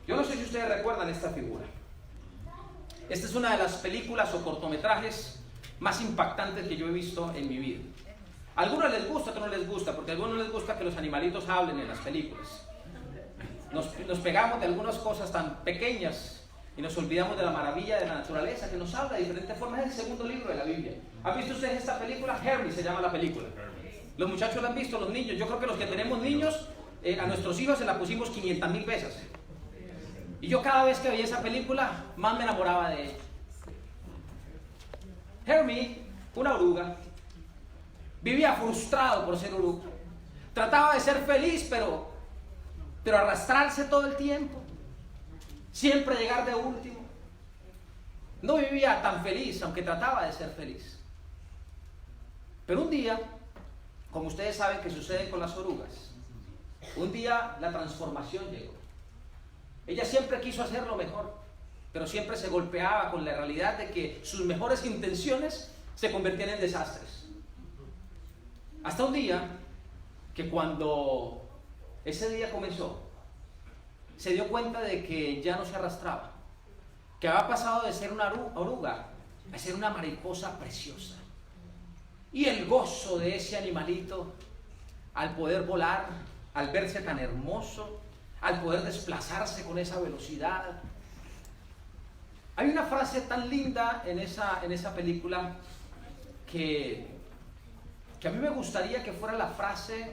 Yo no sé si ustedes recuerdan esta figura. Esta es una de las películas o cortometrajes más impactantes que yo he visto en mi vida. A algunos les gusta, a otros no les gusta, porque a algunos les gusta que los animalitos hablen en las películas. Nos pegamos de algunas cosas tan pequeñas y nos olvidamos de la maravilla de la naturaleza que nos habla de diferentes formas. Es el segundo libro de la Biblia. ¿Han visto ustedes esta película? Hermes se llama la película. Los muchachos la han visto, los niños. Yo creo que los que tenemos niños, a nuestros hijos se la pusimos 500,000 veces. Y yo cada vez que veía esa película, más me enamoraba de ella. Hermes, una oruga, vivía frustrado por ser oruga. Trataba de ser feliz, pero arrastrarse todo el tiempo. Siempre llegar de último. No vivía tan feliz, aunque trataba de ser feliz. Pero un día, como ustedes saben que sucede con las orugas, un día la transformación llegó. Ella siempre quiso hacer lo mejor, pero siempre se golpeaba con la realidad de que sus mejores intenciones se convertían en desastres. Hasta un día que cuando ese día comenzó, se dio cuenta de que ya no se arrastraba, que había pasado de ser una oruga a ser una mariposa preciosa. Y el gozo de ese animalito al poder volar, al verse tan hermoso, al poder desplazarse con esa velocidad. Hay una frase tan linda en esa película que a mí me gustaría que fuera la frase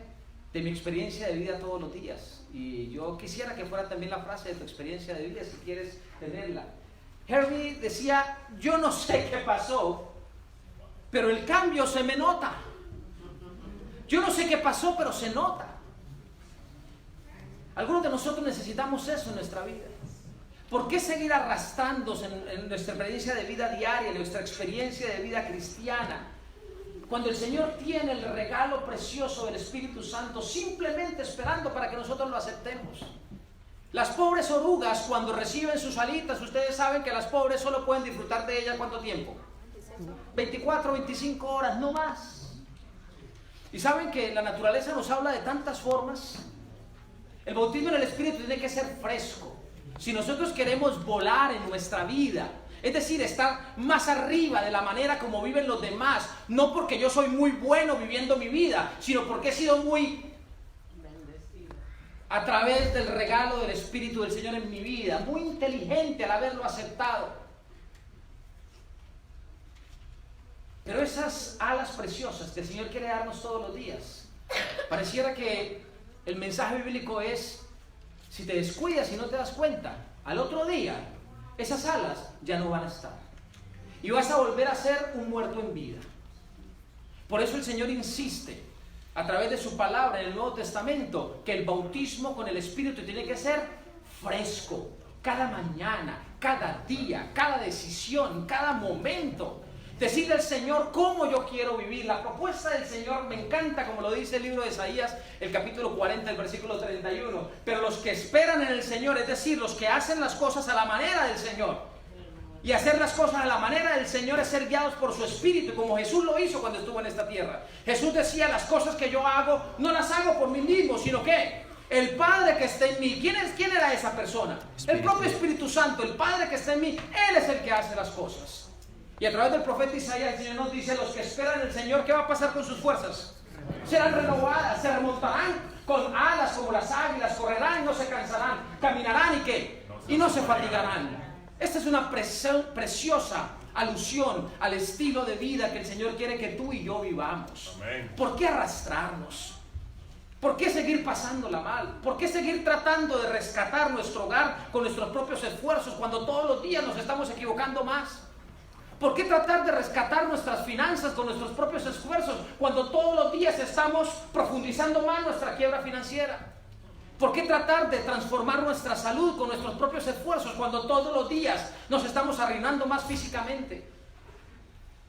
de mi experiencia de vida todos los días. Y yo quisiera que fuera también la frase de tu experiencia de vida, si quieres tenerla. Herbie decía, yo no sé qué pasó, pero el cambio se me nota. Yo no sé qué pasó, pero se nota. Algunos de nosotros necesitamos eso en nuestra vida. ¿Por qué seguir arrastrándose en nuestra experiencia de vida diaria, en nuestra experiencia de vida cristiana, cuando el Señor tiene el regalo precioso del Espíritu Santo simplemente esperando para que nosotros lo aceptemos? Las pobres orugas, cuando reciben sus alitas, ustedes saben que las pobres solo pueden disfrutar de ellas ¿cuánto tiempo? 24, 25 horas, no más. Y saben que la naturaleza nos habla de tantas formas. El bautismo en el Espíritu tiene que ser fresco. Si nosotros queremos volar en nuestra vida, es decir, estar más arriba de la manera como viven los demás, no porque yo soy muy bueno viviendo mi vida, sino porque he sido muy bendecido a través del regalo del Espíritu del Señor en mi vida, muy inteligente al haberlo aceptado. Pero esas alas preciosas que el Señor quiere darnos todos los días, pareciera que el mensaje bíblico es, si te descuidas y no te das cuenta, al otro día esas alas ya no van a estar y vas a volver a ser un muerto en vida. Por eso el Señor insiste a través de su palabra en el Nuevo Testamento que el bautismo con el Espíritu tiene que ser fresco, cada mañana, cada día, cada decisión, cada momento. Decirle al Señor cómo yo quiero vivir. La propuesta del Señor me encanta, como lo dice el libro de Isaías, el capítulo 40, el versículo 31. Pero los que esperan en el Señor, es decir, los que hacen las cosas a la manera del Señor. Y hacer las cosas a la manera del Señor es ser guiados por su Espíritu, como Jesús lo hizo cuando estuvo en esta tierra. Jesús decía, las cosas que yo hago, no las hago por mí mismo, sino que el Padre que está en mí. ¿Quién era esa persona? El propio Espíritu Santo, el Padre que está en mí. Él es el que hace las cosas. Y a través del profeta Isaías, el Señor nos dice, los que esperan en el Señor, ¿qué va a pasar con sus fuerzas? Serán renovadas, se remontarán con alas como las águilas, correrán y no se cansarán, caminarán y ¿qué? Y no se fatigarán. Esta es una preciosa alusión al estilo de vida que el Señor quiere que tú y yo vivamos. Amén. ¿Por qué arrastrarnos? ¿Por qué seguir pasándola mal? ¿Por qué seguir tratando de rescatar nuestro hogar con nuestros propios esfuerzos cuando todos los días nos estamos equivocando más? ¿Por qué tratar de rescatar nuestras finanzas con nuestros propios esfuerzos cuando todos los días estamos profundizando más nuestra quiebra financiera? ¿Por qué tratar de transformar nuestra salud con nuestros propios esfuerzos cuando todos los días nos estamos arruinando más físicamente?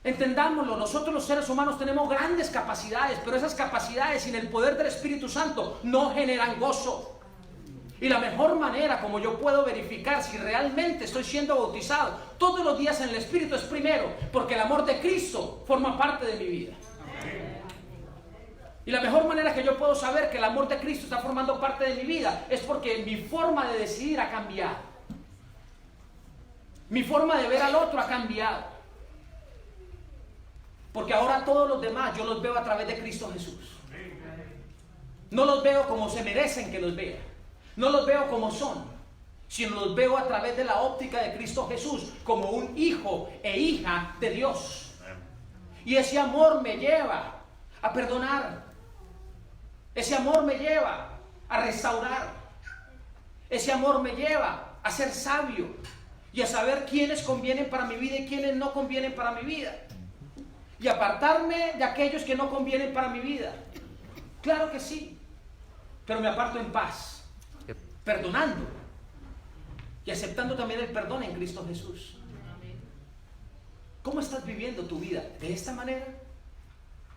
Entendámoslo, nosotros los seres humanos tenemos grandes capacidades, pero esas capacidades sin el poder del Espíritu Santo no generan gozo. Y la mejor manera como yo puedo verificar si realmente estoy siendo bautizado todos los días en el Espíritu es primero, porque el amor de Cristo forma parte de mi vida. Y la mejor manera que yo puedo saber que el amor de Cristo está formando parte de mi vida es porque mi forma de decidir ha cambiado. Mi forma de ver al otro ha cambiado. Porque ahora todos los demás yo los veo a través de Cristo Jesús. No los veo como se merecen que los vea. No los veo como son, sino los veo a través de la óptica de Cristo Jesús, como un hijo e hija de Dios. Y ese amor me lleva a perdonar. Ese amor me lleva a restaurar. Ese amor me lleva a ser sabio y a saber quiénes convienen para mi vida y quiénes no convienen para mi vida. Y apartarme de aquellos que no convienen para mi vida. Claro que sí, pero me aparto en paz. Perdonando y aceptando también el perdón en Cristo Jesús. ¿Cómo estás viviendo tu vida? ¿De esta manera?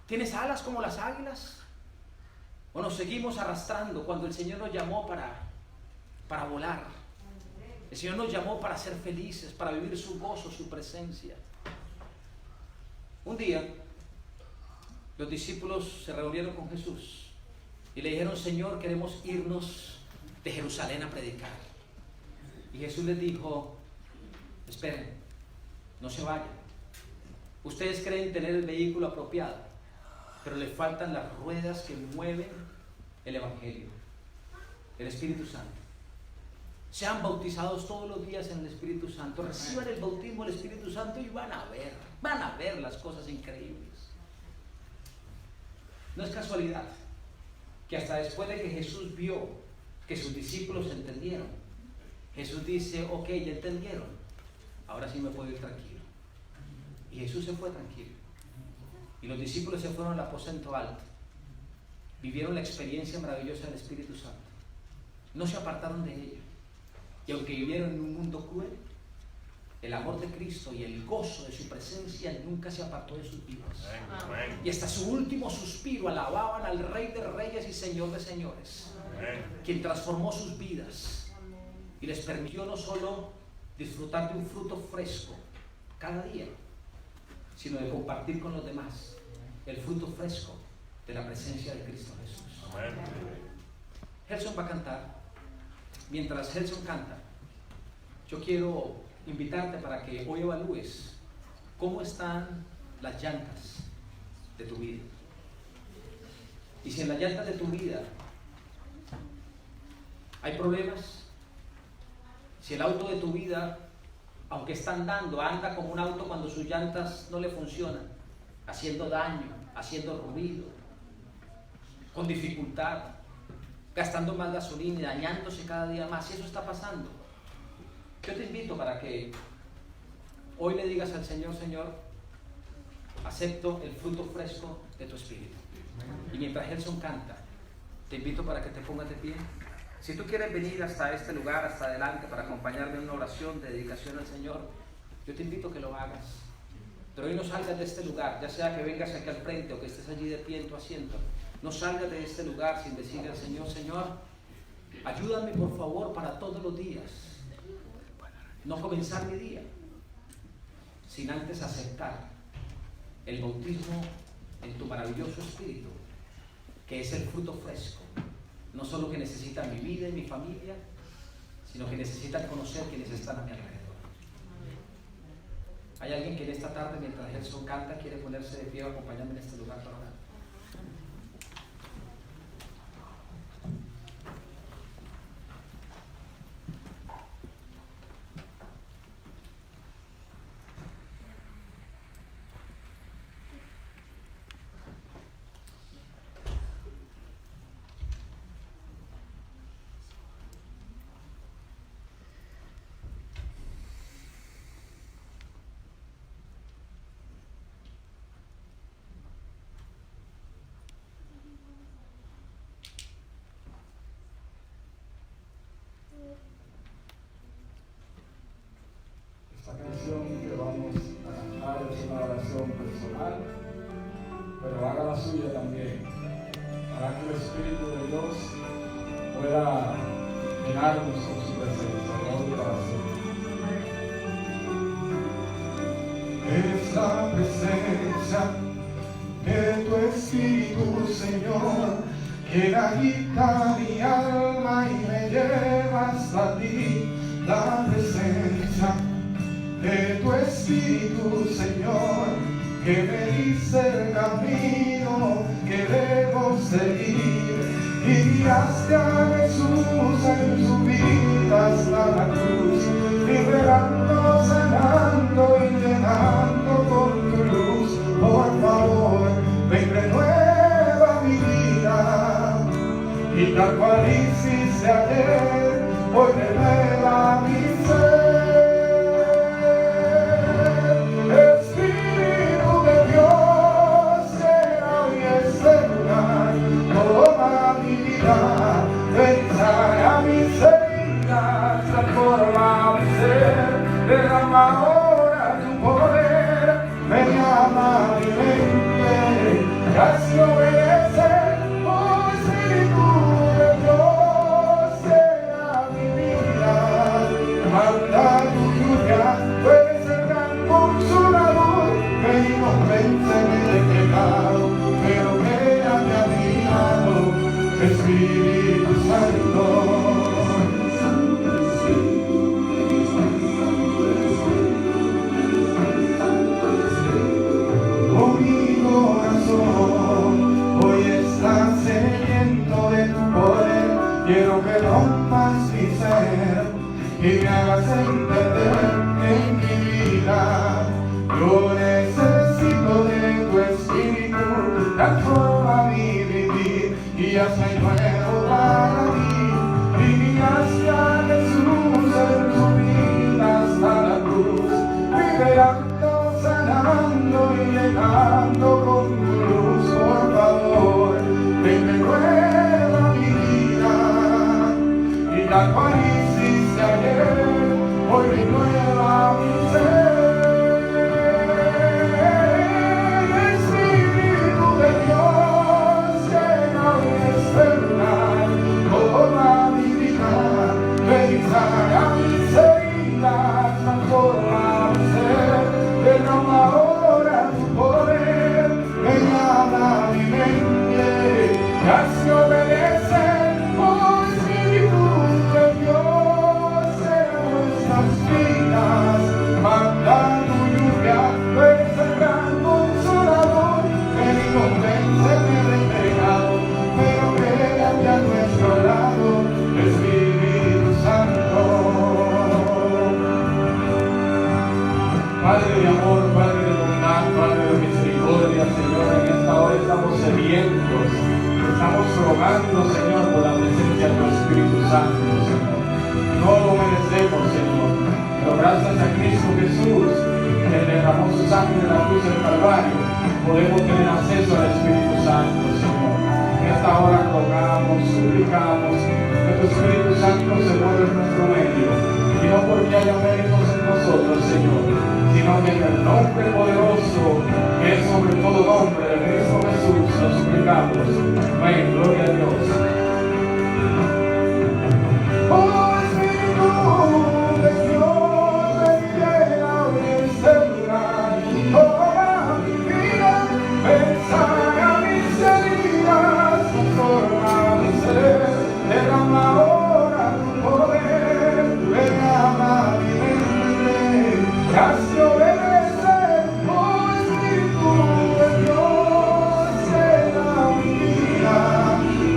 ¿Tienes alas como las águilas? ¿O nos seguimos arrastrando cuando el Señor nos llamó para volar? El Señor nos llamó para ser felices, para vivir su gozo, su presencia. Un día, los discípulos se reunieron con Jesús y le dijeron: Señor, queremos irnos de Jerusalén a predicar. Y Jesús les dijo: esperen, no se vayan. Ustedes creen tener el vehículo apropiado, pero le faltan las ruedas que mueven el Evangelio, el Espíritu Santo. Sean bautizados todos los días en el Espíritu Santo, reciban el bautismo del Espíritu Santo y van a ver las cosas increíbles. No es casualidad que hasta después de que Jesús vio que sus discípulos entendieron, Jesús dice: ok, ya entendieron, ahora sí me puedo ir tranquilo. Y Jesús se fue tranquilo. Y los discípulos se fueron al aposento alto. Vivieron la experiencia maravillosa del Espíritu Santo. No se apartaron de ella. Y aunque vivieron en un mundo cruel, el amor de Cristo y el gozo de su presencia nunca se apartó de sus vidas. Amén. Y hasta su último suspiro alababan al Rey de Reyes y Señor de Señores. Amén. Quien transformó sus vidas y les permitió no solo disfrutar de un fruto fresco cada día, sino de compartir con los demás el fruto fresco de la presencia de Cristo Jesús. Amén. Gerson va a cantar. Mientras Gerson canta, yo quiero invitarte para que hoy evalúes cómo están las llantas de tu vida. Y si en las llantas de tu vida hay problemas, si el auto de tu vida, aunque está andando, anda como un auto cuando sus llantas no le funcionan, haciendo daño, haciendo ruido, con dificultad, gastando más gasolina y dañándose cada día más, si eso está pasando, yo te invito para que hoy le digas al Señor: Señor, acepto el fruto fresco de tu Espíritu. Y mientras Gerson canta, te invito para que te pongas de pie. Si tú quieres venir hasta este lugar, hasta adelante, para acompañarme en una oración de dedicación al Señor, yo te invito a que lo hagas. Pero hoy no salgas de este lugar, ya sea que vengas aquí al frente o que estés allí de pie en tu asiento. No salgas de este lugar sin decirle al Señor: Señor, ayúdame por favor para todos los días. No comenzar mi día sin antes aceptar el bautismo en tu maravilloso Espíritu, que es el fruto fresco, no solo que necesita mi vida y mi familia, sino que necesitan conocer quienes están a mi alrededor. ¿Hay alguien que en esta tarde, mientras Gerson canta, quiere ponerse de pie o acompañarme en este lugar para orar? Esta canción que vamos a cantar es una oración personal, pero haga la suya también, para que el Espíritu de Dios pueda llenarnos con su presencia, hoy y para siempre. Es la presencia de tu Espíritu, Señor, que agita mi alma y me lleva hasta ti. La presencia de tu Espíritu, Señor, que me dice el camino que debo seguir. Y guiaste a Jesús en su vida hasta la cruz, liberando, sanando y llenando con tu luz. Por favor, ven, renueva mi vida, y tal cual hiciste ayer, hoy renueva mi ser. Pensar a mis heridas, transforma mi ser, derrama ahora tu poder, me llama mi mente, y hace entender en mi vida. Yo necesito de tu espíritu, transforma mi vivir y hazme nuevo para mí. Y hacia Jesús en tu vida hasta la cruz, liberando, sanando y llenando con tu luz, por favor, ven renueva mi vida. Y tal cual hiciste ayer, hoy renueva mi ser. Sana mis heridas, transforma mi ser, derrama ahora tu poder, ven habla mi mente, y así obedecer, oh Espíritu de Dios, en nuestras vidas, manda tu lluvia, tú eres el gran consolador, ven y convénceme del pecado, pero quédate a nuestro lado, Espíritu Santo. Padre de amor, Padre de bondad, Padre de misericordia, Señor, en esta hora estamos sedientos, estamos rogando, Señor, por la presencia de tu Espíritu Santo, Señor. No lo merecemos, Señor, pero gracias a Cristo Jesús, que derramó su sangre en la cruz del Calvario, podemos tener acceso al Espíritu Santo, Señor. En esta hora rogamos, suplicamos que tu Espíritu Santo se mueva en nuestro medio, y no porque haya méritos en nosotros, Señor, sino que en el nombre poderoso, que es sobre todo nombre de Cristo Jesús, lo suplicamos. Amén, gloria a Dios. Oh Espíritu de Dios, ven y llena este lugar. Toma mi vida, ven sana mis heridas, transforma mi ser, derrama ahora tu poder, ven ama mi mente, y así obedecer, oh Espíritu de Dios, llena mi vida,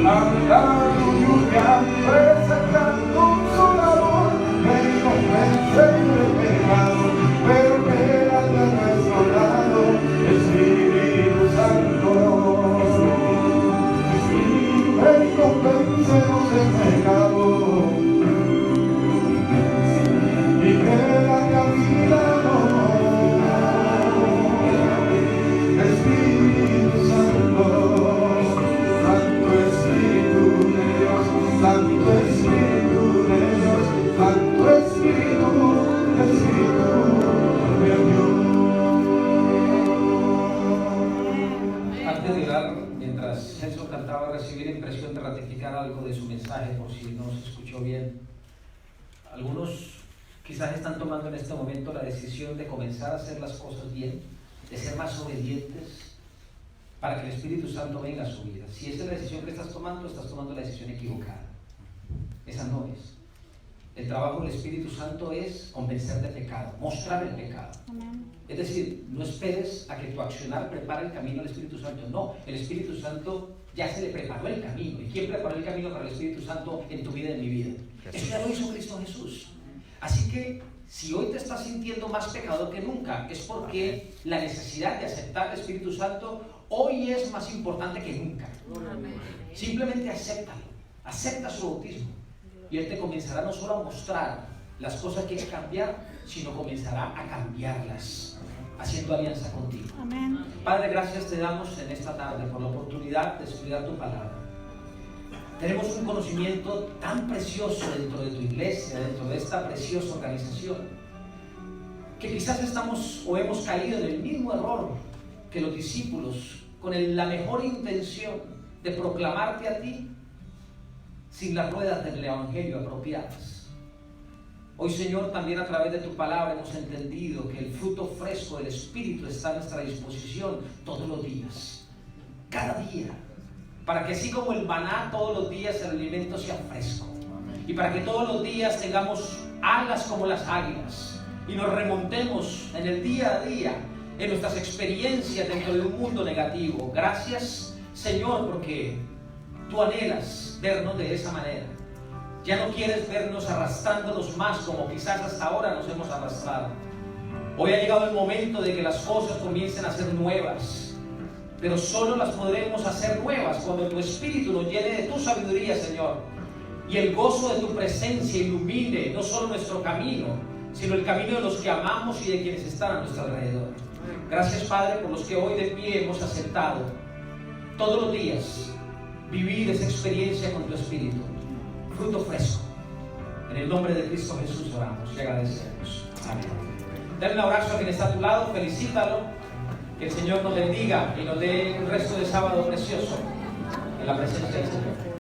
anda tu lluvia, presentando un solador, ven y convénceme del pecado, pero quédate a nuestro lado, Espíritu Santo. Ven y convéncenos del pecado, y quédate a mi lado, Espíritu Santo, Santo Espíritu de Dios, Santo Espíritu de Dios, Santo Espíritu de Dios. Antes de orar, mientras Celso cantaba, recibí la impresión de ratificar algo de su mensaje, por si no se escuchó bien. Algunos quizás están tomando en este momento la decisión de comenzar a hacer las cosas bien, de ser más obedientes, para que el Espíritu Santo venga a su vida. Si esa es la decisión que estás tomando la decisión equivocada. Esa no es. El trabajo del Espíritu Santo es convencer de pecado, mostrar el pecado. Amén. Es decir, no esperes a que tu accionar prepare el camino al Espíritu Santo. No, el Espíritu Santo ya se le preparó el camino. ¿Y quién preparó el camino para el Espíritu Santo en tu vida y en mi vida? Eso ya lo hizo Cristo Jesús. Así que si hoy te estás sintiendo más pecador que nunca, es porque la necesidad de aceptar el Espíritu Santo hoy es más importante que nunca. Simplemente acéptalo, acepta su bautismo y Él te comenzará no solo a mostrar las cosas que hay que cambiar, sino comenzará a cambiarlas, haciendo alianza contigo. Amén. Padre, gracias te damos en esta tarde por la oportunidad de estudiar tu palabra. Tenemos un conocimiento tan precioso dentro de tu iglesia, dentro de esta preciosa organización, que quizás estamos o hemos caído en el mismo error que los discípulos, con la mejor intención de proclamarte a ti, sin las ruedas del evangelio apropiadas. Hoy, Señor, también a través de tu palabra hemos entendido que el fruto fresco del Espíritu está a nuestra disposición todos los días, cada día, para que así como el maná todos los días el alimento sea fresco, y para que todos los días tengamos alas como las águilas y nos remontemos en el día a día en nuestras experiencias dentro de un mundo negativo. Gracias, Señor, porque tú anhelas vernos de esa manera, Ya no quieres vernos arrastrándonos más como quizás hasta ahora nos hemos arrastrado. Hoy ha llegado el momento de que las cosas comiencen a ser nuevas, pero solo las podremos hacer nuevas cuando tu Espíritu nos llene de tu sabiduría, Señor, y el gozo de tu presencia ilumine no solo nuestro camino, sino el camino de los que amamos y de quienes están a nuestro alrededor. Gracias, Padre, por los que hoy de pie hemos aceptado todos los días vivir esa experiencia con tu Espíritu, fruto fresco. En el nombre de Cristo Jesús oramos y agradecemos. Amén. Dale un abrazo a quien está a tu lado, felicítalo, que el Señor nos bendiga y nos dé un resto de sábado precioso en la presencia del Señor.